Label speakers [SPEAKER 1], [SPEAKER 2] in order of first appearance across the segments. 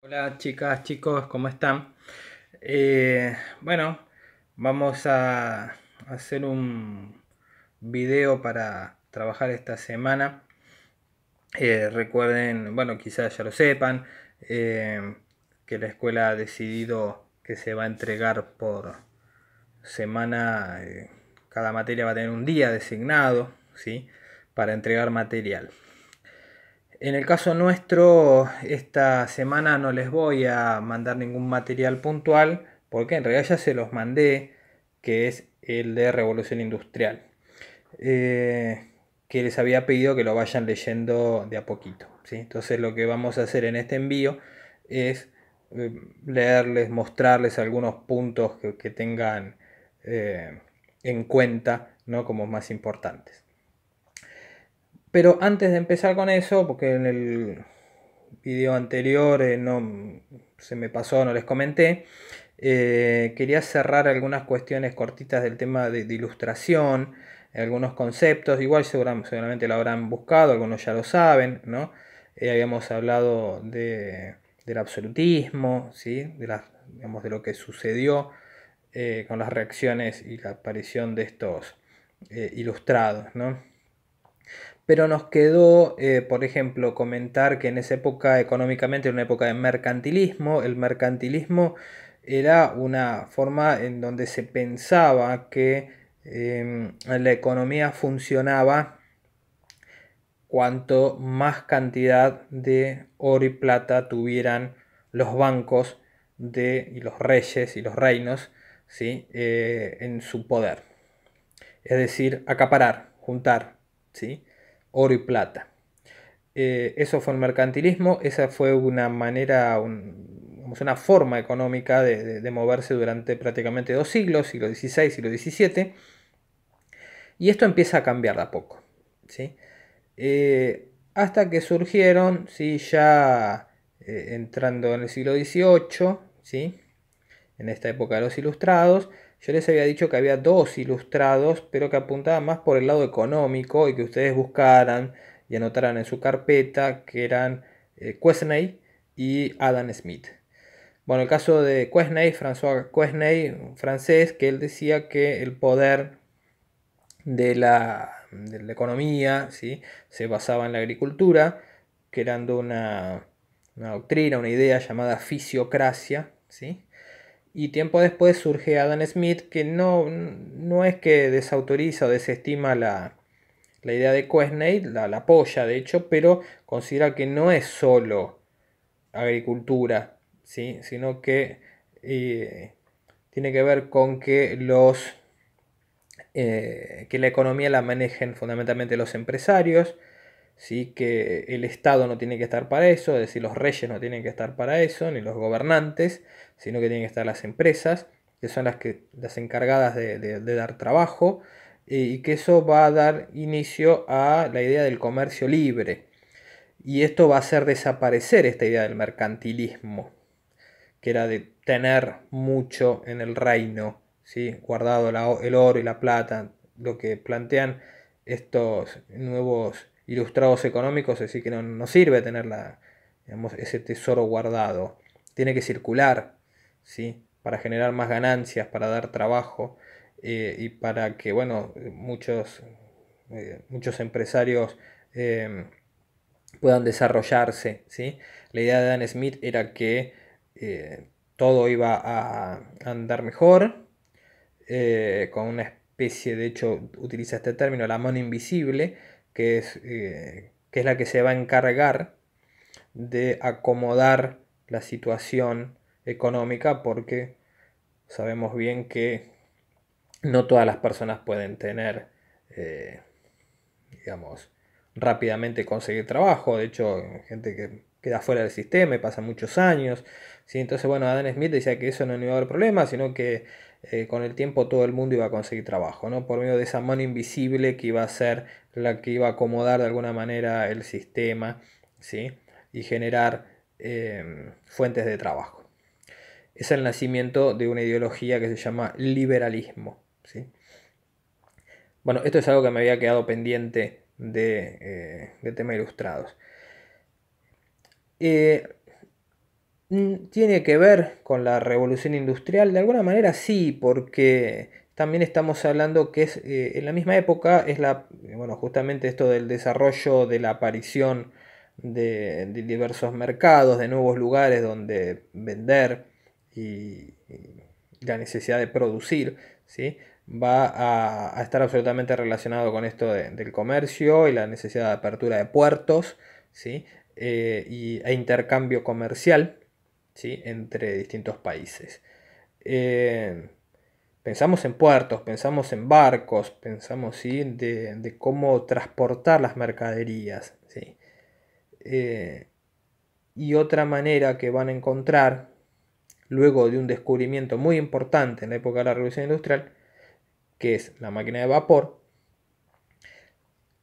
[SPEAKER 1] Hola chicas, chicos, ¿cómo están? Bueno, vamos a hacer un video para trabajar esta semana. Recuerden, bueno, quizás ya lo sepan, que la escuela ha decidido que se va a entregar por semana, cada materia va a tener un día designado, ¿sí? Para entregar material. En el caso nuestro, esta semana no les voy a mandar ningún material puntual, porque en realidad ya se los mandé, que es el de Revolución Industrial, que les había pedido que lo vayan leyendo de a poquito, ¿sí? Entonces lo que vamos a hacer en este envío es leerles, mostrarles algunos puntos que tengan en cuenta, ¿no? Como más importantes. Pero antes de empezar con eso, porque en el video anterior no se me pasó, no les comenté, quería cerrar algunas cuestiones cortitas del tema de ilustración, algunos conceptos, igual seguramente lo habrán buscado, algunos ya lo saben, ¿no? Habíamos hablado del absolutismo, ¿sí? Digamos, de lo que sucedió con las reacciones y la aparición de estos ilustrados, ¿no? Pero nos quedó, por ejemplo, comentar que en esa época económicamente era una época de mercantilismo. El mercantilismo era una forma en donde se pensaba que la economía funcionaba cuanto más cantidad de oro y plata tuvieran los bancos y los reyes y los reinos, ¿sí? En su poder. Es decir, acaparar, juntar, ¿sí? Oro y plata. Eso fue el mercantilismo, esa fue una manera, una forma económica de moverse durante prácticamente 2 siglos, siglo XVI, siglo XVII, y esto empieza a cambiar de a poco, ¿sí? Hasta que surgieron, ¿sí? Ya entrando en el siglo XVIII, ¿sí? En esta época de los ilustrados, yo les había dicho que había dos ilustrados, pero que apuntaban más por el lado económico y que ustedes buscaran y anotaran en su carpeta, que eran Quesnay y Adam Smith. Bueno, el caso de Quesnay, François Quesnay, un francés, que él decía que el poder de la economía, ¿sí? Se basaba en la agricultura, creando una doctrina, una idea llamada fisiocracia, ¿sí? Y tiempo después surge Adam Smith, que no es que desautoriza o desestima la idea de Quesnay, la apoya de hecho, pero considera que no es solo agricultura, ¿sí? Sino que tiene que ver con que la economía la manejen fundamentalmente los empresarios, ¿sí? Que el Estado no tiene que estar para eso, es decir, los reyes no tienen que estar para eso, ni los gobernantes, sino que tienen que estar las empresas, que son las encargadas de dar trabajo, y que eso va a dar inicio a la idea del comercio libre. Y esto va a hacer desaparecer esta idea del mercantilismo, que era de tener mucho en el reino, ¿sí? Guardado el oro y la plata. Lo que plantean estos nuevos ilustrados económicos es decir que no sirve tener digamos, ese tesoro guardado. Tiene que circular, ¿sí? Para generar más ganancias, para dar trabajo y para que bueno, muchos empresarios puedan desarrollarse, ¿sí? La idea de Dan Smith era que todo iba a andar mejor, con una especie, de hecho utiliza este término, la mano invisible, que es la que se va a encargar de acomodar la situación económica, porque sabemos bien que no todas las personas pueden tener, eh, digamos, rápidamente conseguir trabajo. De hecho, gente que queda fuera del sistema y pasa muchos años. ¿Sí? Entonces, bueno, Adam Smith decía que eso no iba a haber problema, sino que con el tiempo todo el mundo iba a conseguir trabajo, ¿no? Por medio de esa mano invisible que iba a ser la que iba a acomodar de alguna manera el sistema, ¿sí? Y generar fuentes de trabajo. Es el nacimiento de una ideología que se llama liberalismo, ¿sí? Bueno, esto es algo que me había quedado pendiente de tema ilustrados. Eh, Tiene que ver con la revolución industrial, de alguna manera sí, porque también estamos hablando que es en la misma época es bueno, justamente esto del desarrollo, de la aparición de diversos mercados, de nuevos lugares donde vender y la necesidad de producir, ¿sí? Va a estar absolutamente relacionado con esto del comercio y la necesidad de apertura de puertos, ¿sí? E intercambio comercial, ¿sí? Entre distintos países. Eh, Pensamos en puertos, pensamos en barcos, pensamos, ¿sí? de cómo transportar las mercaderías, ¿sí? Eh, y otra manera que van a encontrar, luego de un descubrimiento muy importante en la época de la Revolución Industrial, que es la máquina de vapor,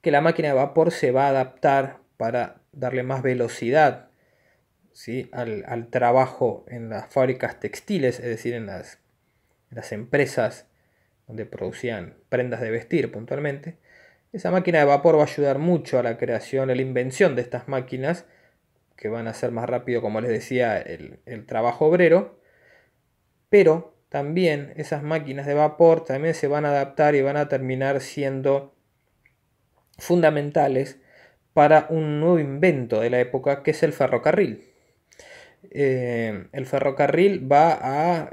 [SPEAKER 1] que la máquina de vapor se va a adaptar para darle más velocidad, ¿sí? al trabajo en las fábricas textiles, es decir, en las empresas donde producían prendas de vestir puntualmente. Esa máquina de vapor va a ayudar mucho a la creación, a la invención de estas máquinas, que van a hacer más rápido, como les decía, el trabajo obrero, pero también esas máquinas de vapor también se van a adaptar y van a terminar siendo fundamentales para un nuevo invento de la época, que es el ferrocarril. El ferrocarril va a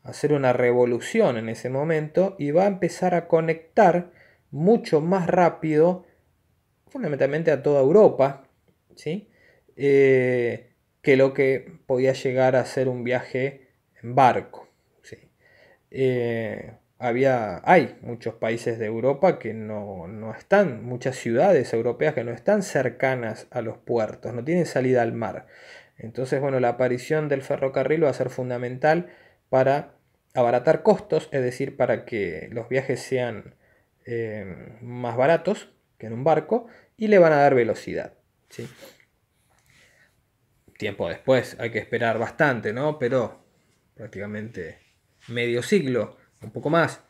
[SPEAKER 1] hacer una revolución en ese momento y va a empezar a conectar mucho más rápido, fundamentalmente a toda Europa, ¿sí? Que lo que podía llegar a ser un viaje en barco, ¿sí? Hay muchos países de Europa que no están, muchas ciudades europeas que no están cercanas a los puertos, no tienen salida al mar. Entonces, bueno, la aparición del ferrocarril va a ser fundamental para abaratar costos, es decir, para que los viajes sean más baratos que en un barco y le van a dar velocidad, ¿sí? Tiempo después hay que esperar bastante, ¿no? Pero prácticamente medio siglo, un poco más.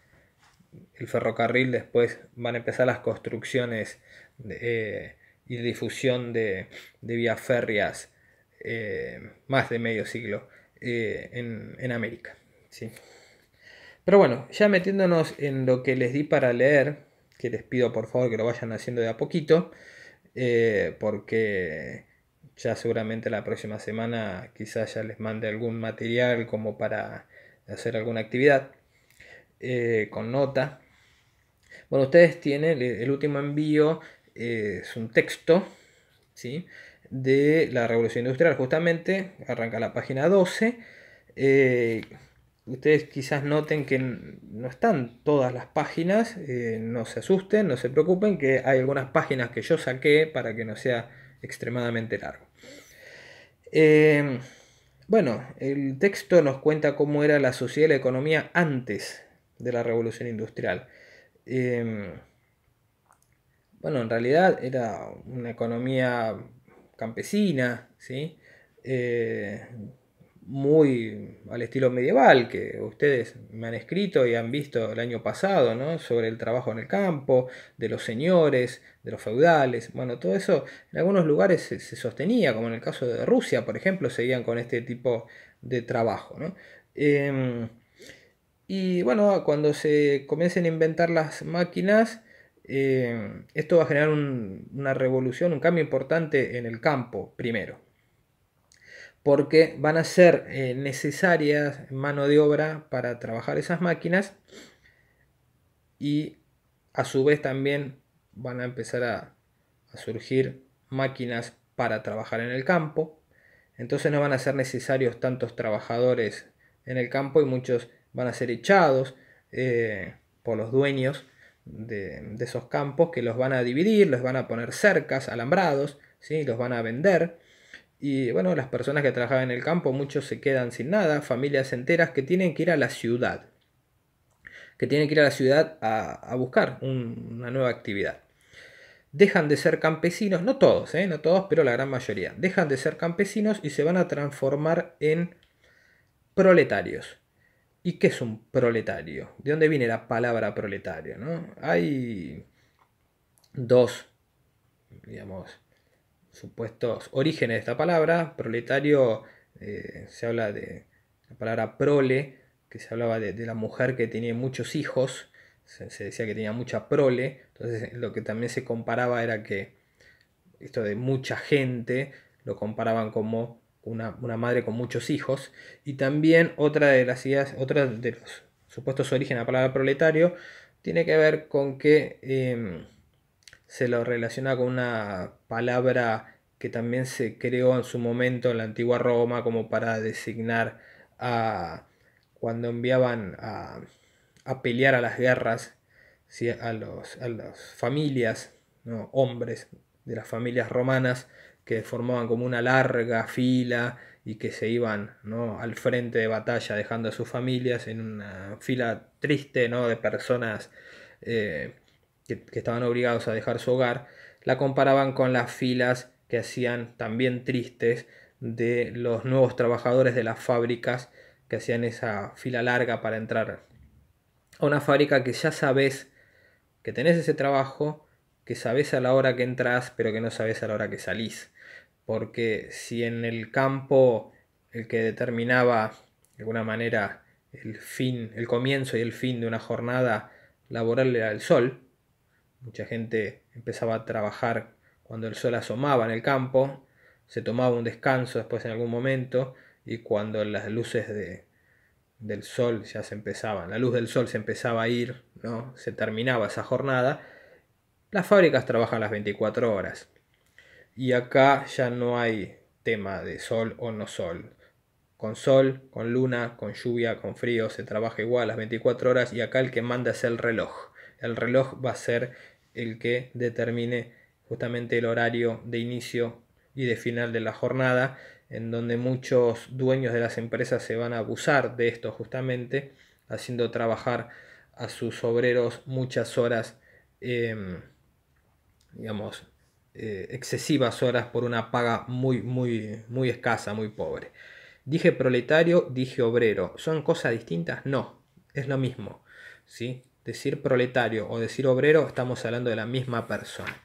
[SPEAKER 1] El ferrocarril, después van a empezar las construcciones y difusión de vías férreas, más de medio siglo en América, ¿sí? Pero bueno, ya metiéndonos en lo que les di para leer, que les pido por favor que lo vayan haciendo de a poquito, porque ya seguramente la próxima semana quizás ya les mande algún material como para hacer alguna actividad con nota. Bueno, ustedes tienen el último envío, es un texto, ¿sí? De la Revolución Industrial, justamente, arranca la página 12. Eh, Ustedes quizás noten que no están todas las páginas, no se asusten, no se preocupen, que hay algunas páginas que yo saqué para que no sea extremadamente largo. Bueno, el texto nos cuenta cómo era la sociedad y la economía antes de la Revolución Industrial. Bueno, en realidad era una economía campesina, ¿sí? Eh, Muy al estilo medieval, que ustedes me han escrito y han visto el año pasado, ¿no? Sobre el trabajo en el campo, de los señores, de los feudales. Bueno, todo eso en algunos lugares se sostenía, como en el caso de Rusia, por ejemplo, seguían con este tipo de trabajo, ¿no? Y bueno, cuando se comiencen a inventar las máquinas, esto va a generar una revolución, un cambio importante en el campo primero, porque van a ser necesarias mano de obra para trabajar esas máquinas y a su vez también van a empezar a surgir máquinas para trabajar en el campo. Entonces no van a ser necesarios tantos trabajadores en el campo y muchos van a ser echados por los dueños de esos campos, que los van a dividir, los van a poner cercas, alambrados, ¿sí? Los van a vender. Y bueno, las personas que trabajan en el campo, muchos se quedan sin nada, familias enteras que tienen que ir a la ciudad, a buscar una nueva actividad. Dejan de ser campesinos, no todos, no todos, pero la gran mayoría, dejan de ser campesinos y se van a transformar en proletarios. ¿Y qué es un proletario? ¿De dónde viene la palabra proletario? ¿No? Hay dos, digamos, supuestos orígenes de esta palabra. Proletario, se habla de la palabra prole, que se hablaba de la mujer que tenía muchos hijos, se decía que tenía mucha prole, entonces lo que también se comparaba era que esto de mucha gente lo comparaban como una madre con muchos hijos. Y también otra de las ideas, otra de los supuestos orígenes de la palabra proletario, tiene que ver con que se lo relaciona con una palabra que también se creó en su momento en la antigua Roma como para designar a cuando enviaban a pelear a las guerras, ¿sí? a las familias, ¿no? Hombres de las familias romanas que formaban como una larga fila y que se iban, ¿no? al frente de batalla dejando a sus familias en una fila triste, ¿no? de personas que estaban obligados a dejar su hogar, la comparaban con las filas que hacían también tristes de los nuevos trabajadores de las fábricas que hacían esa fila larga para entrar a una fábrica que ya sabes que tenés ese trabajo, que sabés a la hora que entras, pero que no sabés a la hora que salís. Porque si en el campo el que determinaba de alguna manera el fin, el comienzo y el fin de una jornada laboral era el sol, mucha gente empezaba a trabajar cuando el sol asomaba en el campo, se tomaba un descanso después en algún momento y cuando las luces del sol ya se empezaban, la luz del sol se empezaba a ir, ¿no? Se terminaba esa jornada, las fábricas trabajan las 24 horas y acá ya no hay tema de sol o no sol. Con sol, con luna, con lluvia, con frío, se trabaja igual las 24 horas y acá el que manda es el reloj. El reloj va a ser el que determine justamente el horario de inicio y de final de la jornada, en donde muchos dueños de las empresas se van a abusar de esto justamente, haciendo trabajar a sus obreros muchas horas, digamos, excesivas horas por una paga muy escasa, muy pobre. Dije proletario, dije obrero. ¿Son cosas distintas? No, es lo mismo. ¿Sí? Decir proletario o decir obrero, estamos hablando de la misma persona.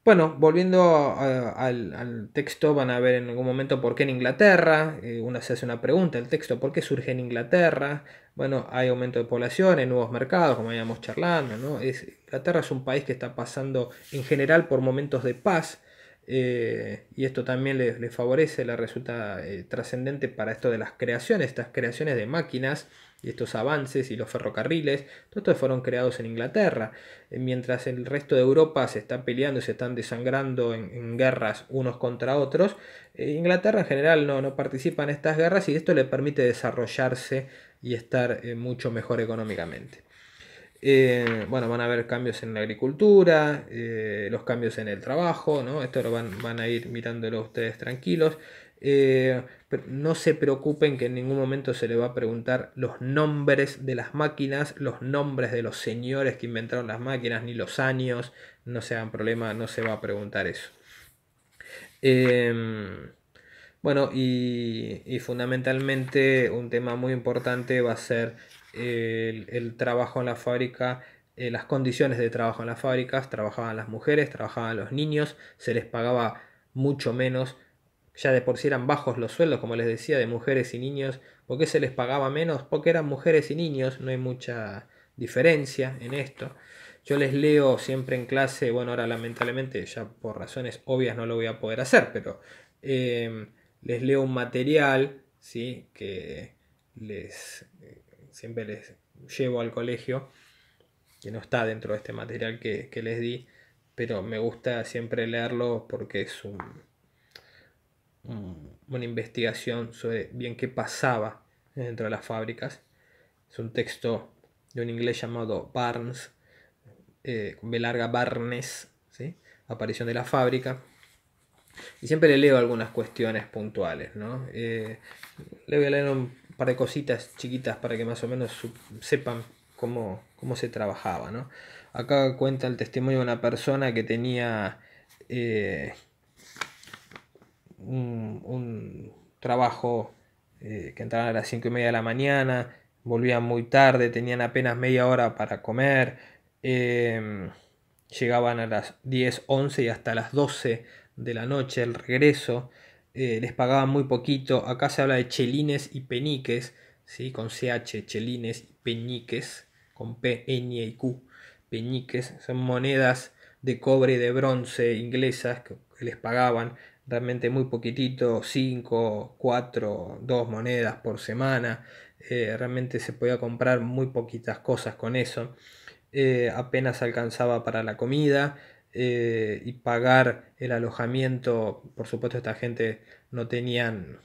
[SPEAKER 1] Bueno, volviendo al texto, van a ver en algún momento por qué en Inglaterra. Uno se hace una pregunta, el texto, ¿por qué surge en Inglaterra? Bueno, hay aumento de población, hay nuevos mercados, como íbamos charlando, ¿no? Inglaterra es un país que está pasando en general por momentos de paz, y esto también le favorece, le resulta trascendente para esto de las creaciones, estas creaciones de máquinas y estos avances y los ferrocarriles, todos estos fueron creados en Inglaterra, mientras el resto de Europa se está peleando y se están desangrando en guerras unos contra otros. Inglaterra en general no participa en estas guerras y esto le permite desarrollarse y estar mucho mejor económicamente. Bueno, van a haber cambios en la agricultura, los cambios en el trabajo, ¿no? Esto lo van a ir mirándolo ustedes tranquilos. Pero no se preocupen que en ningún momento se les va a preguntar los nombres de las máquinas, los nombres de los señores que inventaron las máquinas, ni los años, no se hagan problema, no se va a preguntar eso. Bueno, y fundamentalmente un tema muy importante va a ser el trabajo en la fábrica, las condiciones de trabajo en las fábricas. Trabajaban las mujeres, trabajaban los niños, se les pagaba mucho menos. Ya de por sí eran bajos los sueldos, como les decía, de mujeres y niños. ¿Por qué se les pagaba menos? Porque eran mujeres y niños, no hay mucha diferencia en esto. Yo les leo siempre en clase, bueno, ahora lamentablemente ya por razones obvias no lo voy a poder hacer, pero les leo un material, ¿sí? Que siempre les llevo al colegio, que no está dentro de este material que les di, pero me gusta siempre leerlo porque es una investigación sobre bien qué pasaba dentro de las fábricas. Es un texto de un inglés llamado Barnes, con B larga Barnes, ¿sí? Aparición de la fábrica. Y siempre le leo algunas cuestiones puntuales, ¿no? Le voy a leer un par de cositas chiquitas para que más o menos sepan cómo se trabajaba, ¿no? Acá cuenta el testimonio de una persona que tenía un trabajo, que entraban a las 5:30 de la mañana, volvían muy tarde, tenían apenas media hora para comer, llegaban a las 10, 11 y hasta las 12 de la noche, el regreso, les pagaban muy poquito. Acá se habla de chelines y peniques, ¿sí? Con CH, chelines y peñiques, con P, Ñ y Q, peñiques, son monedas de cobre y de bronce inglesas que les pagaban realmente muy poquitito, 5, 4, 2 monedas por semana. Realmente se podía comprar muy poquitas cosas con eso. Apenas alcanzaba para la comida y pagar el alojamiento. Por supuesto, esta gente no tenían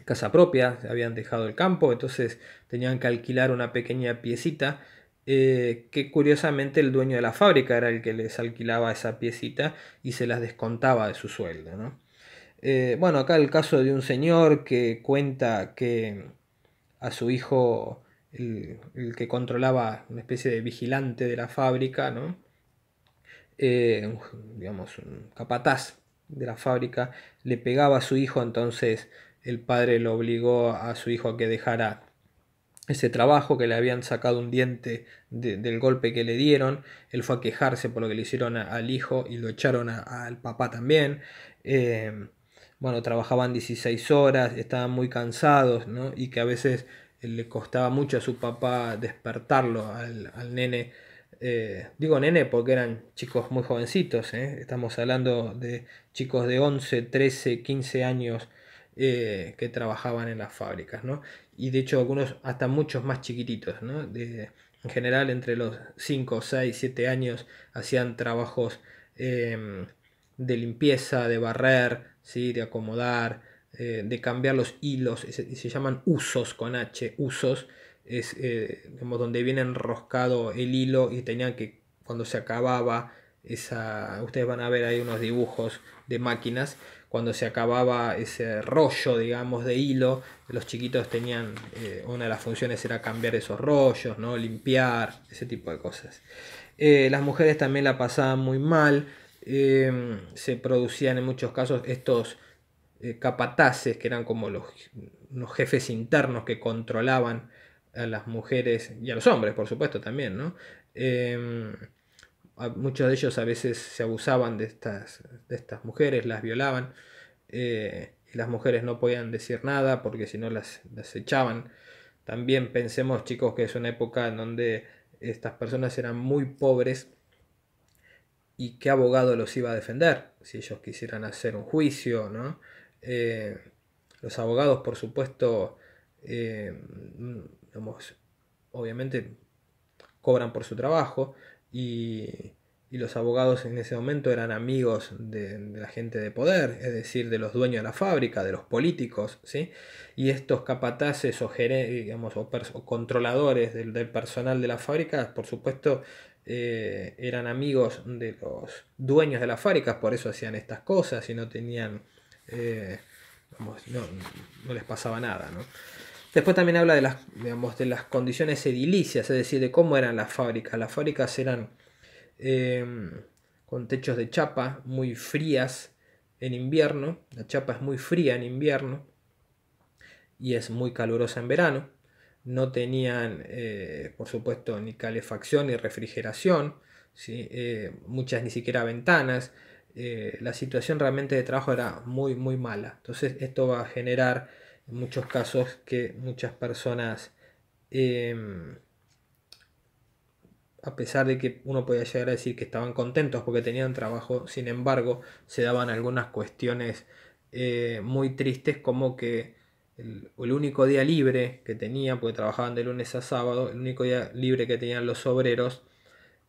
[SPEAKER 1] casa propia, habían dejado el campo, entonces tenían que alquilar una pequeña piecita. Que curiosamente el dueño de la fábrica era el que les alquilaba esa piecita y se las descontaba de su sueldo, ¿no? Bueno, acá el caso de un señor que cuenta que a su hijo, el que controlaba una especie de vigilante de la fábrica, ¿no? Digamos, un capataz de la fábrica, le pegaba a su hijo, entonces el padre lo obligó a su hijo a que dejara ese trabajo, que le habían sacado un diente del golpe que le dieron. Él fue a quejarse por lo que le hicieron al hijo y lo echaron al papá también. Bueno, trabajaban 16 horas, estaban muy cansados, ¿no? Y que a veces le costaba mucho a su papá despertarlo al nene. Digo nene porque eran chicos muy jovencitos, ¿eh? Estamos hablando de chicos de 11, 13, 15 años que trabajaban en las fábricas, ¿no? Y de hecho algunos hasta muchos más chiquititos, ¿no? En general entre los 5, 6, 7 años hacían trabajos de limpieza, de barrer, ¿sí? De acomodar, de cambiar los hilos, se llaman usos con H, usos, es digamos, donde viene enroscado el hilo y tenían que, cuando se acababa esa, ustedes van a ver ahí unos dibujos de máquinas, cuando se acababa ese rollo, digamos, de hilo, los chiquitos tenían, una de las funciones era cambiar esos rollos, ¿no? Limpiar, ese tipo de cosas. Las mujeres también la pasaban muy mal, se producían en muchos casos estos capataces, que eran como los jefes internos que controlaban a las mujeres y a los hombres, por supuesto, también, ¿no? Muchos de ellos a veces se abusaban de estas mujeres, las violaban, y las mujeres no podían decir nada porque si no las echaban. También pensemos, chicos, que es una época en donde estas personas eran muy pobres y qué abogado los iba a defender si ellos quisieran hacer un juicio, ¿no? Eh, los abogados, por supuesto, digamos, obviamente cobran por su trabajo y los abogados en ese momento eran amigos de la gente de poder, es decir, de los dueños de la fábrica, de los políticos, ¿sí? Y estos capataces o, digamos, o controladores del personal de la fábrica, por supuesto, eran amigos de los dueños de las fábricas, por eso hacían estas cosas y no tenían, digamos, no les pasaba nada, ¿no? Después también habla de las, digamos, de las condiciones edilicias, es decir, de cómo eran las fábricas. Las fábricas eran eh, con techos de chapa muy frías en invierno. La chapa es muy fría en invierno y es muy calurosa en verano. No tenían, por supuesto, ni calefacción ni refrigeración, ¿sí? Muchas ni siquiera ventanas. La situación realmente de trabajo era muy, muy mala. Entonces esto va a generar en muchos casos que muchas personas, a pesar de que uno podía llegar a decir que estaban contentos porque tenían trabajo, sin embargo, se daban algunas cuestiones muy tristes, como que el único día libre que tenían, porque trabajaban de lunes a sábado, el único día libre que tenían los obreros,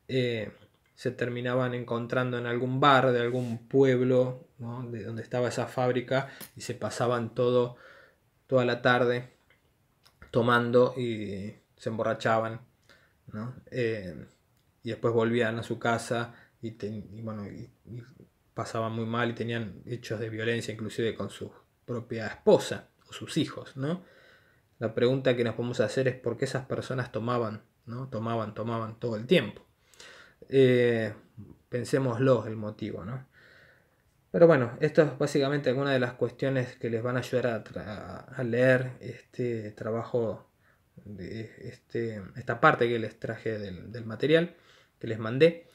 [SPEAKER 1] eh, se terminaban encontrando en algún bar de algún pueblo, ¿no? De donde estaba esa fábrica, y se pasaban toda la tarde tomando y se emborrachaban, ¿no? Y después volvían a su casa bueno, y pasaban muy mal y tenían hechos de violencia inclusive con su propia esposa o sus hijos, ¿no? La pregunta que nos podemos hacer es por qué esas personas tomaban, ¿no? Tomaban todo el tiempo. Pensémoslo el motivo, ¿no? Pero bueno, esto es básicamente alguna de las cuestiones que les van a ayudar a leer este trabajo, esta parte que les traje del material que les mandé.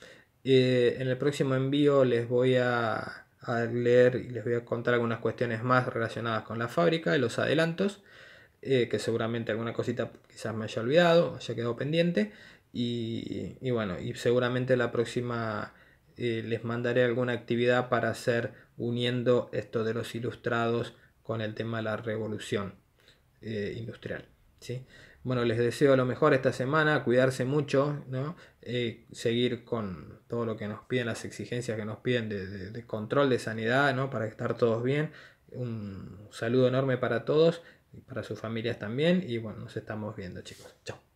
[SPEAKER 1] En el próximo envío les voy a a leer y les voy a contar algunas cuestiones más relacionadas con la fábrica y los adelantos, que seguramente alguna cosita quizás me haya olvidado, haya quedado pendiente. Y bueno, y seguramente la próxima les mandaré alguna actividad para hacer uniendo esto de los ilustrados con el tema de la revolución industrial, ¿sí? Bueno, les deseo lo mejor esta semana, cuidarse mucho, ¿no? Seguir con todo lo que nos piden, las exigencias que nos piden de control de sanidad, ¿no? Para estar todos bien. Un saludo enorme para todos y para sus familias también. Y bueno, nos estamos viendo, chicos. Chao.